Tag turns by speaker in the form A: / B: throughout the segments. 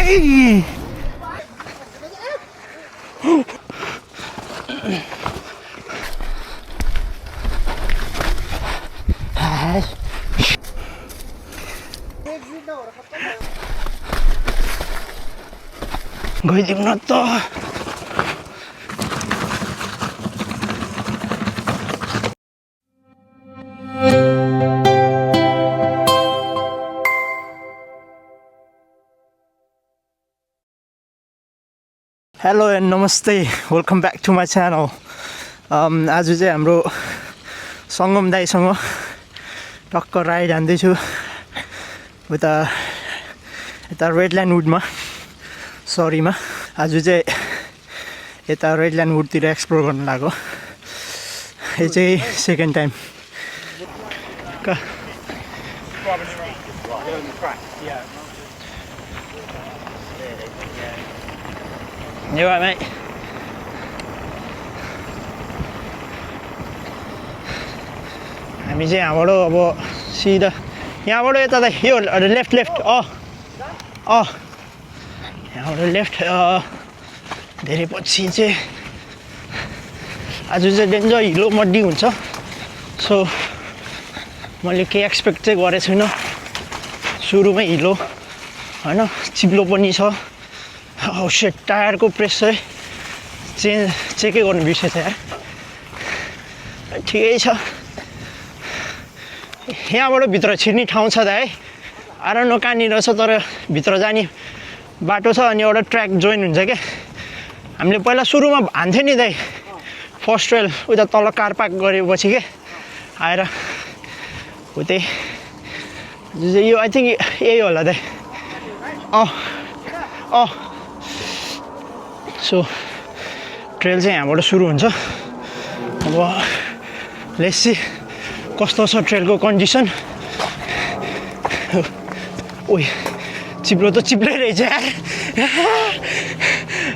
A: Ay! गइदिउँ न त हेलो एन्ड नमस्ते welcome back to my channel आज चाहिँ हाम्रो सङ्गम दाइसँग टक्क राइड हान्दैछु उता यता रेडल्यान्ड वुडमा सरीमा आज चाहिँ यता रेडल्यान्ड वुडतिर एक्सप्लोर गर्न लाग्यो यो चाहिँ second time You're right, mate. हामी चाहिँ यहाँबाट अब सिधा यहाँबाट यता त यो लेफ्ट यहाँबाट लेफ्ट धेरै पछि चाहिँ आज चाहिँ डेन्जर हिलो मड्डी हुन्छ सो मैले केही एक्सपेक्ट चाहिँ गरेको छुइनँ सुरुमै हिलो होइन चिप्लो पनि छ सेट टायरको प्रेस चाहिँ चेकै गर्नु बिर्सेछ यार ठिकै छ यहाँबाट भित्र छिर्ने ठाउँ छ त है आएर न कहाँनिर छ तर भित्र जाने बाटो छ अनि एउटा ट्र्याक जोइन हुन्छ क्या हामीले पहिला सुरुमा हान्थ्यो नि दाइ फर्स्ट ट्रेल उता तल कार पार्क गरेपछि के आएर उतै यो आई थिङ्क यही होला दाइ सो ट्रेल चाहिँ यहाँबाट सुरु हुन्छ अब लेट्स सी कस्तो छ ट्रेलको कन्डिसन ओइ चिप्लो त चिप्लै रहेछ यार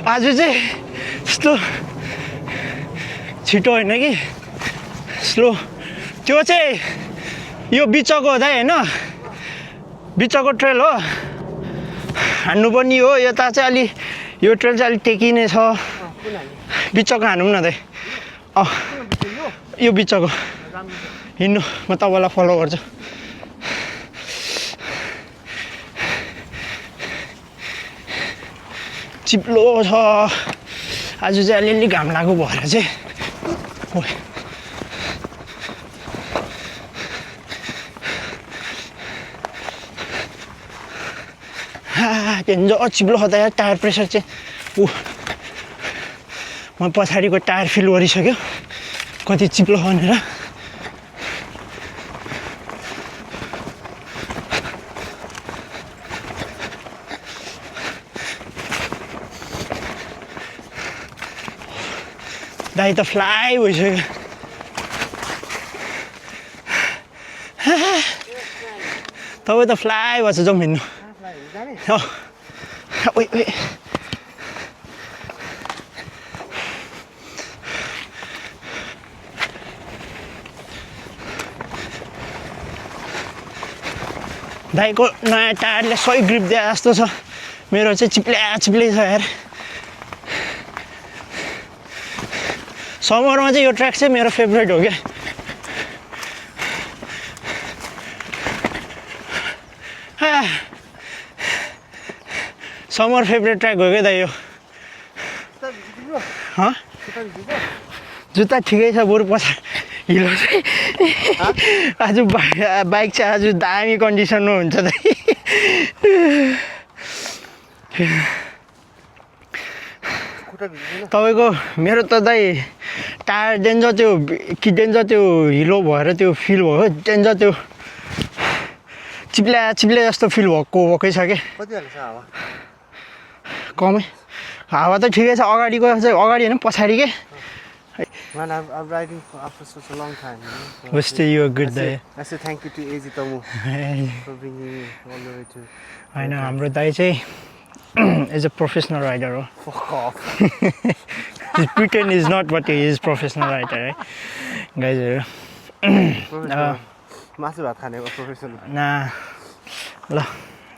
A: आज चाहिँ यस्तो छिटो होइन कि स्लो त्यो चाहिँ यो बिचको हो दाइ होइन बिचको ट्रेल हो हान्नुपर्ने हो यता चाहिँ अलि यो ट्रेल चाहिँ अलिक टेकिने छ बिचको हानौँ न दाइ यो बिचको हिँड्नु म तपाईँलाई फलो गर्छु चिप्लो छ आज चाहिँ अलिअलि घाम लागु भएर चाहिँ डेन्जर चिप्लो छ त यार टायर प्रेसर चाहिँ म पछाडिको टायर फिल गरिसक्यो कति चिप्लो भनेर दाइ त फ्लाइ भइसक्यो तपाईँ त फ्लाइ भएछ जाउँ हिँड्नु दाइको नयाँ टायरले सही ग्रिप दिए जस्तो छ मेरो चाहिँ चिप्लै छ यार समरमा चाहिँ यो ट्र्याक चाहिँ मेरो फेभरेट हो क्या समर फेभरेट ट्र्याक हो क्या दाइ यो जुत्ता ठिकै छ बरु पछाडि हिलो चाहिँ आज बाइक चाहिँ आज दामी कन्डिसनमा हुन्छ दाइ तपाईँको मेरो त दाइ टायर डेन्जर त्यो हिलो भएर त्यो फिल भयो डेन्जर त्यो चिप्ले जस्तो फिल भएकै छ क्या कमै हावा त ठिकै छ अगाडिको चाहिँ अगाडि होइन पछाडि के
B: Man, I'm riding after such a long time. So
A: was still you a good day.
B: I say thank you to AZ Tomu for bringing me all the way to.
A: I know, हाम्रो दाइ चाहिँ is a professional rider.
B: Fuck off.
A: His pretend is not what he is, professional rider, right? Guys,
B: मासु भात खानेको professional
A: ल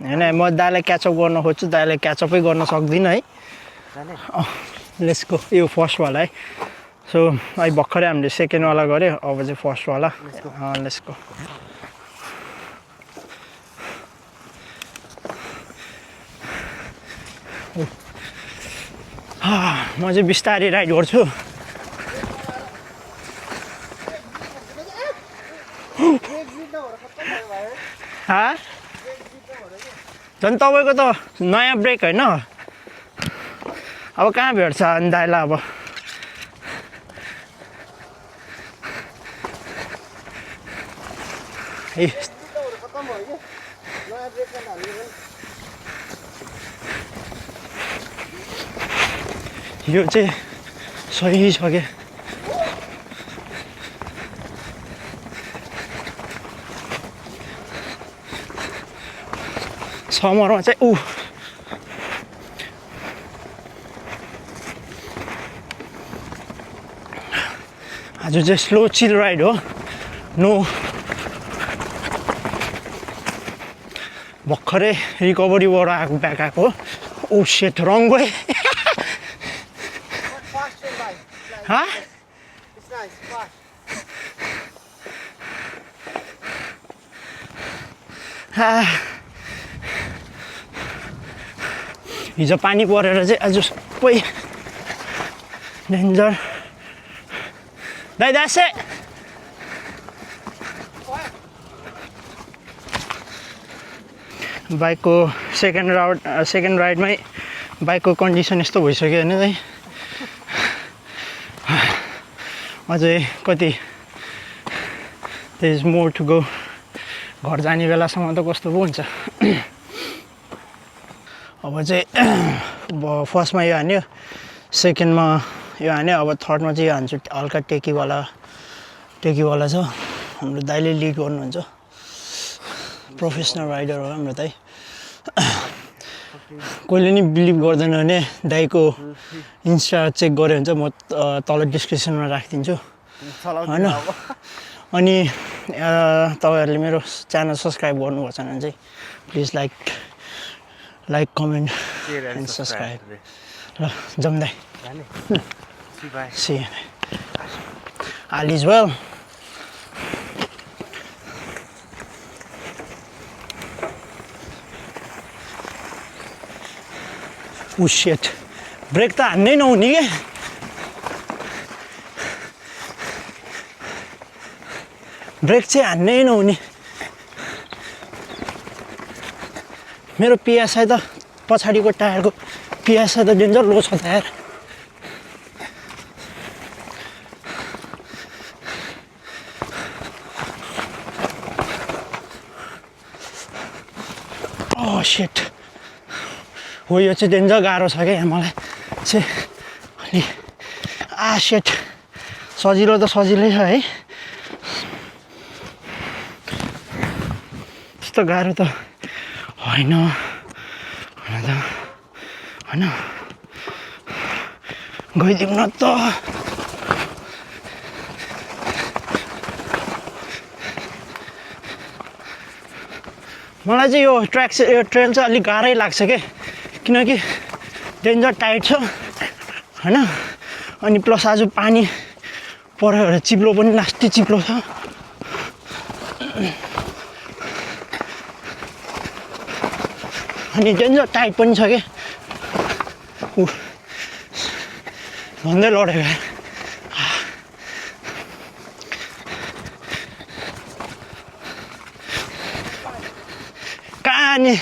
A: हैन म दाइलाई catch up गर्न खोज्छु दाइलाई क्याचअपै गर्न सक्दिनँ है
B: जाने
A: लेट्स गो यो फर्स्टवाला है सो अहिले भर्खरै हामीले सेकेन्डवाला गऱ्यो अब चाहिँ फर्स्टवाला लेट्स गो म चाहिँ बिस्तारै राइड गर्छु झन् तपाईँको त नयाँ ब्रेक होइन अब कहाँ भेट्छ अनि दाइलाई अब यो चाहिँ सही छ क्या समरमा चाहिँ आज चाहिँ स्लो चिल राइड हो नो भर्खरै रिकभरीबाट आएको ब्याक आएको ओ सेट रङ गयो Huh?
B: It's nice, fast.
A: हिजो पानी परेर चाहिँ आज सबै डेन्जर दाइ दासे बाइकको सेकेन्ड राइडमै बाइकको कन्डिसन यस्तो भइसक्यो होइन दाइ अझै कति there is more to go घर जाने बेलासम्म त कस्तो पो हुन्छ अब चाहिँ फर्स्टमा यो हान्यो सेकेन्डमा यो हान्यो अब थर्डमा चाहिँ यो हान्छु हल्का टेकीवाला छ हाम्रो दाइले लिड गर्नुहुन्छ प्रोफेसनल राइडर हो हाम्रो दाइ कोहीले नि बिलिभ गर्दैन भने दाइको इन्स्टा चेक गऱ्यो भने चाहिँ म तल डिस्क्रिप्सनमा राखिदिन्छु होइन अनि तपाईँहरूले मेरो च्यानल सब्सक्राइब गर्नुभएको छ भने चाहिँ please like comment and subscribe ल जम्दै see all is well oh shit break त हान्नै नहुने के ब्रेक चाहिँ हान्नै नहुने मेरो पिएसआई त पछाडिको टायरको पिएसआई त डेन्जर लो छ त यार Oh shit हो यो चाहिँ डेन्जर गाह्रो छ क्या मलाई चाहिँ अनि shit सजिलो त सजिलै छ है त्यस्तो गाह्रो त होइन गइदिउँ न त मलाई चाहिँ यो ट्रेल चाहिँ अलिक गाह्रै लाग्छ क्या किनकि डेन्जर टाइट छ होइन अनि प्लस आज पानी पऱ्यो भने चिप्लो पनि लास्टै चिप्लो छ अनि डेन्जर टाइट पनि छ क्या भन्दै लडेको कहाँ नि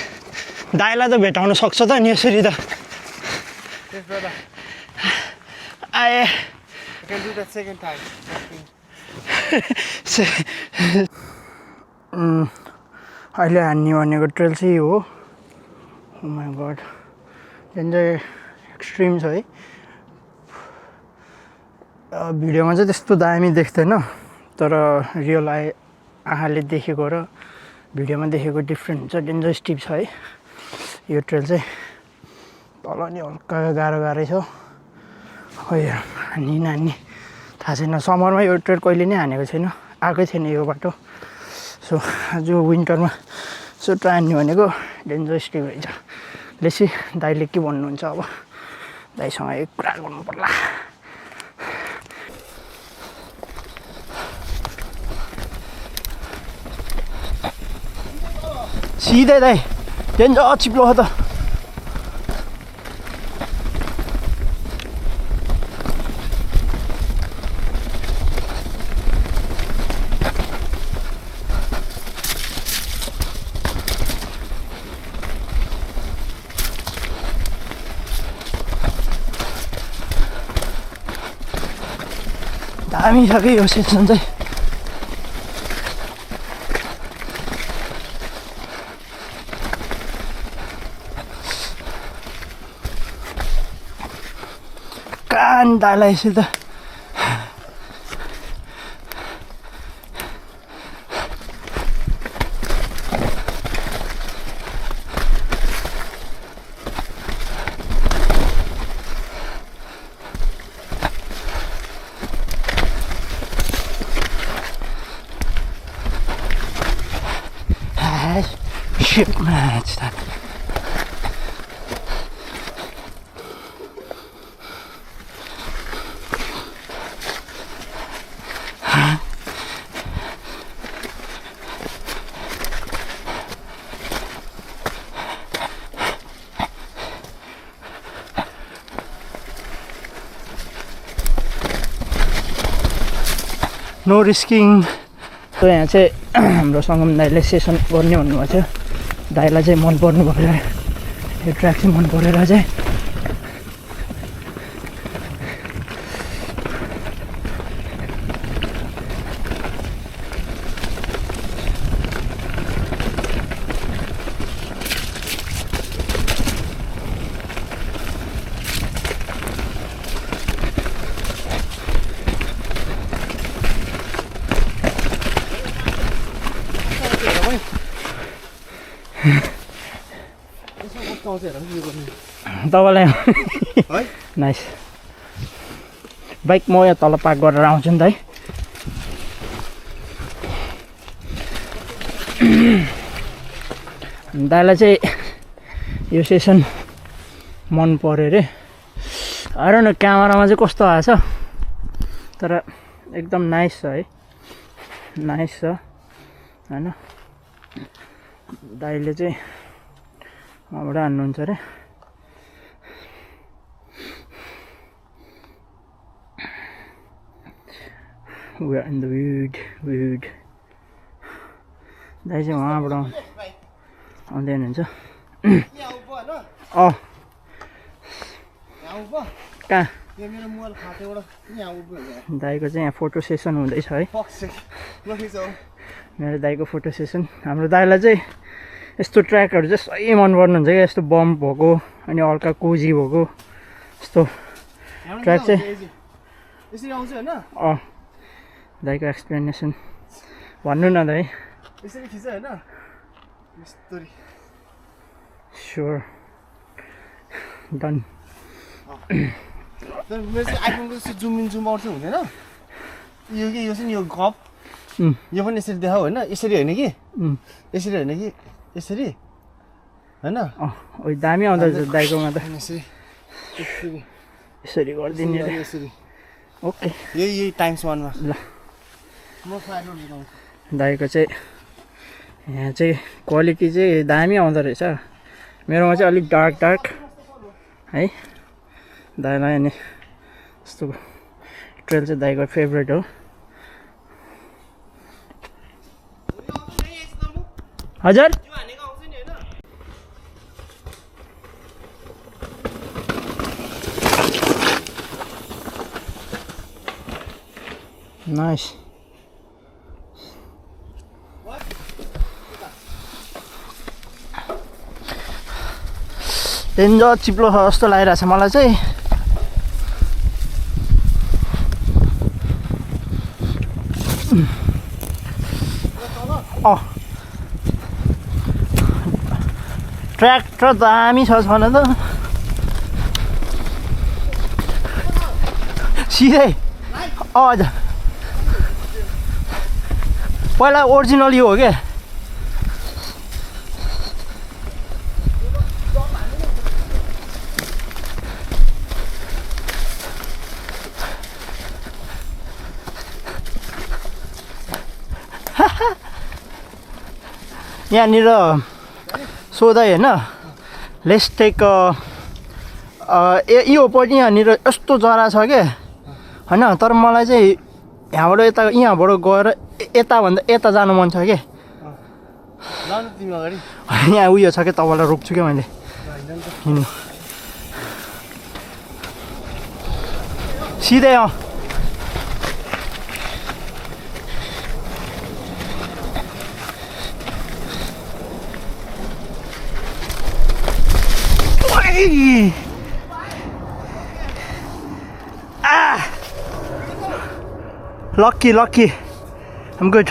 A: दाइलाई त भेटाउन सक्छ त नि यसरी त
B: Yes, brother.
A: आए
B: I can do that second time.
A: अहिले हान्ने भनेको ट्रेल चाहिँ हो ओ माई गड डेन्जर एक्सट्रिम छ है भिडियोमा चाहिँ त्यस्तो दामी देख्दैन तर रियल आँखाले देखेको र भिडियोमा देखेको डिफ्रेन्ट हुन्छ डेन्जर स्टिप छ है यो ट्रेल चाहिँ तल नि हल्का गाह्रै छ खै हान्ने थाहा छैन समरमा यो ट्रेल कहिले नै हानेको छैन आएकै छैन यो बाटो सो आज विन्टरमा सो ट्रान्यो भनेको डेन्जर स्टे रहेछ लेसी दाइले के भन्नुहुन्छ अब दाइसँग एक कुरा गर्नु पर्ला सिधै दाइ डेन्जर चिप्लो हो त दामी छ कि यो सेक्सन चाहिँ कान दाइलाई यसरी त shit man it's that no risking so यहाँ चाहिँ हाम्रो सङ्गम दाइले सेसन गर्ने भन्नुभएको थियो दाइलाई चाहिँ मन पर्नु भएर यो ट्र्याक चाहिँ मन परेर चाहिँ तपाईँलाई नाइस बाइक म यहाँ तल पार्क गरेर आउँछु नि त है दाइलाई चाहिँ यो सेसन मन पर्यो अरे अरे न क्यामेरामा चाहिँ कस्तो आएछ तर एकदम नाइस छ है नाइस छ हैन दाइले चाहिँ वहाँबाट हान्नुहुन्छ अरे We are in the wood दाइ चाहिँ वहाँबाट आउँदै हुनुहुन्छ अँ कहाँ दाइको चाहिँ यहाँ फोटो सेसन हुँदैछ है मेरो दाइको फोटो सेसन हाम्रो दाइलाई चाहिँ यस्तो ट्र्याकहरू चाहिँ सही मन पर्नुहुन्छ क्या यस्तो बम्प भएको अनि हल्का कोजी भएको यस्तो ट्र्याक चाहिँ अँ दाइको एक्सप्लेनेसन भन्नु न दाइ स्योर डन
B: मेरो चाहिँ आइफोनको जुम इन जुम आउट चाहिँ हुँदैन यो कि यो चाहिँ यो गप यो पनि यसरी देखाऊ होइन यसरी होइन कि यसरी होइन कि यसरी होइन
A: ओ दामी आउँदो रहेछ दाइकोमा त यसरी गरिदिने
B: यसरी
A: ओके
B: यही टाइम्स वानमा
A: ल
B: म
A: दाइको चाहिँ यहाँ चाहिँ क्वालिटी चाहिँ दामी आउँदो रहेछ मेरोमा चाहिँ अलिक डार्क है दाइलाई अनि यस्तो ट्रेल चाहिँ दाइको फेभरेट हो हजुर नाइस डेन्जर चिप्लो छ जस्तो लागिरहेछ मलाई चाहिँ ट्र्याक्टर दामी छ भने त सिधै हजुर पहिला ओरिजिनल यो हो क्या यहाँनिर सोधा होइन लेट्स टेक योपट्टि यहाँनिर यस्तो जरा छ क्या होइन तर मलाई चाहिँ यहाँबाट यहाँबाट गएर यताभन्दा यता जानु मन छ क्या
B: लानु तिमी अगाडि
A: यहाँ उयो छ क्या तपाईँलाई रोक्छु क्या मैले हिँड्नु सिधै Lucky. I'm good.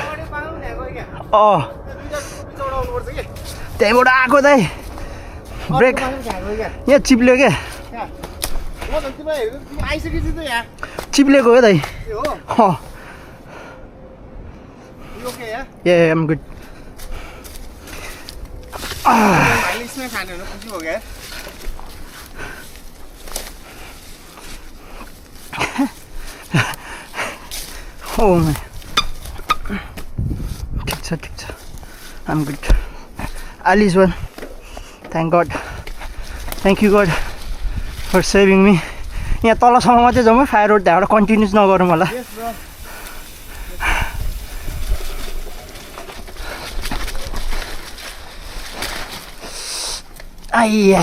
A: त्यहीँबाट आएको दाइ ब्रेक यहाँ चिप्ल्यो क्या चिप्लेको हो दाइ ए I'm good. Oh my. ठिक छ I'm good. All is well. Thank God. Thank you God for saving me. यहाँ तलसम्म मात्रै जाउँ है फायर रोड त्यहाँबाट कन्टिन्युस नगरौँ होला आइया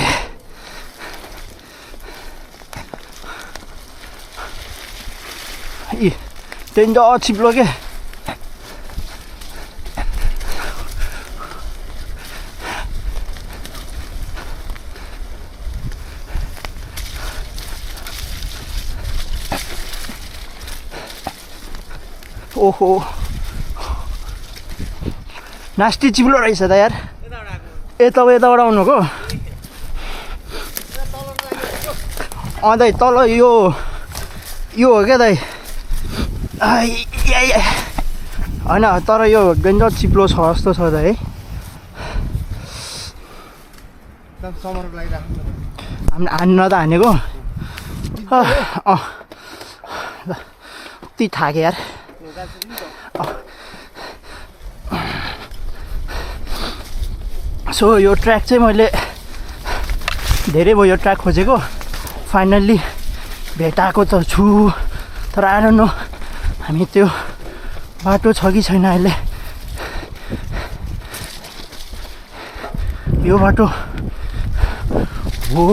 A: डेन्जर चिप्लो के ओहो नास्टी चिप्लो रहेछ त यार यताबाट आउनुको दाइ तल यो हो क्या दाइ होइन तर यो डेन्जर चिप्लो छ जस्तो छ दाइ है हान्न त हानेको कति थाके यार सो यो ट्र्याक चाहिँ मैले धेरै भयो यो ट्र्याक खोजेको फाइनल्ली भेटाएको त छु तर आई डोन्ट नो हामी त्यो बाटो छ कि छैन अहिले यो बाटो हो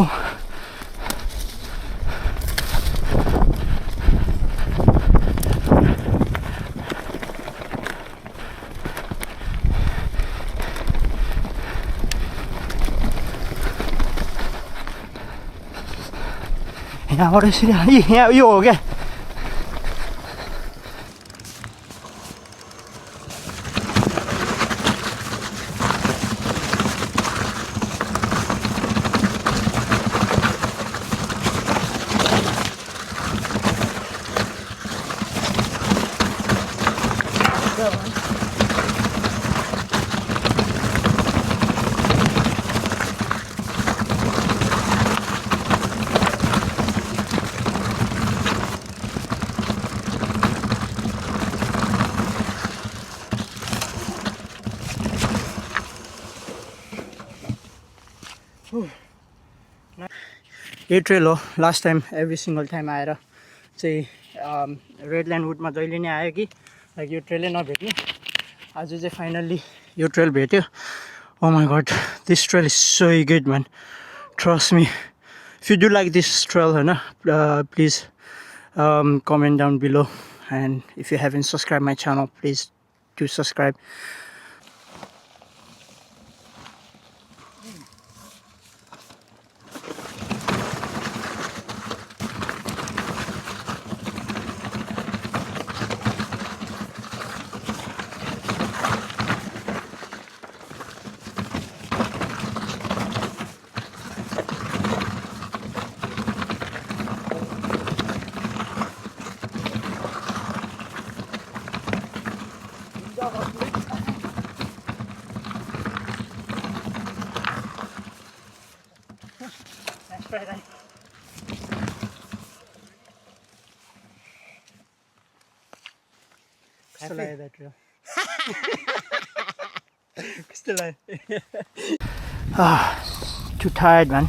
A: यहाँबाट यसरी यहाँ यो हो क्या यही ट्रेल हो last time every single time आएर चाहिँ रेडल्यान्ड वुडमा जहिले नै आयो कि लाइक यो ट्रेलै नभेट्ने आज चाहिँ फाइनल्ली यो ट्रेल भेट्यो oh my god this trail is so good man trust me if you do like this trail होइन please comment down below and if you haven't subscribe my channel please do subscribe कस्तो लाग्यो too tired man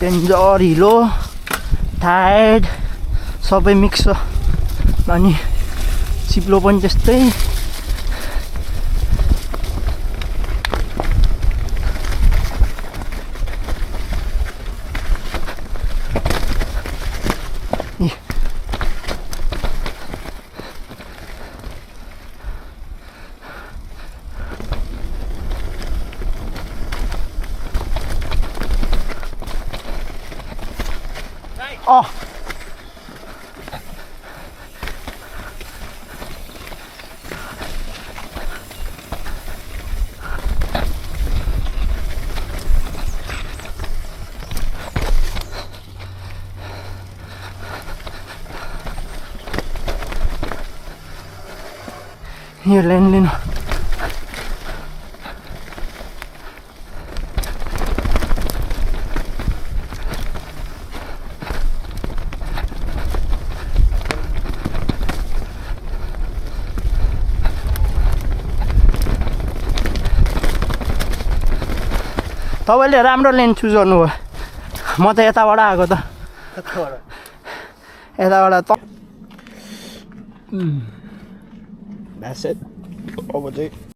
A: danger हिलो tired सबै mix छ अनि चिप्लो पनि त्यस्तै यो लेन लिनु तपाईँले राम्रो लेन चुज गर्नुभयो म त यताबाट आएको त यताबाट त That's it. Over there.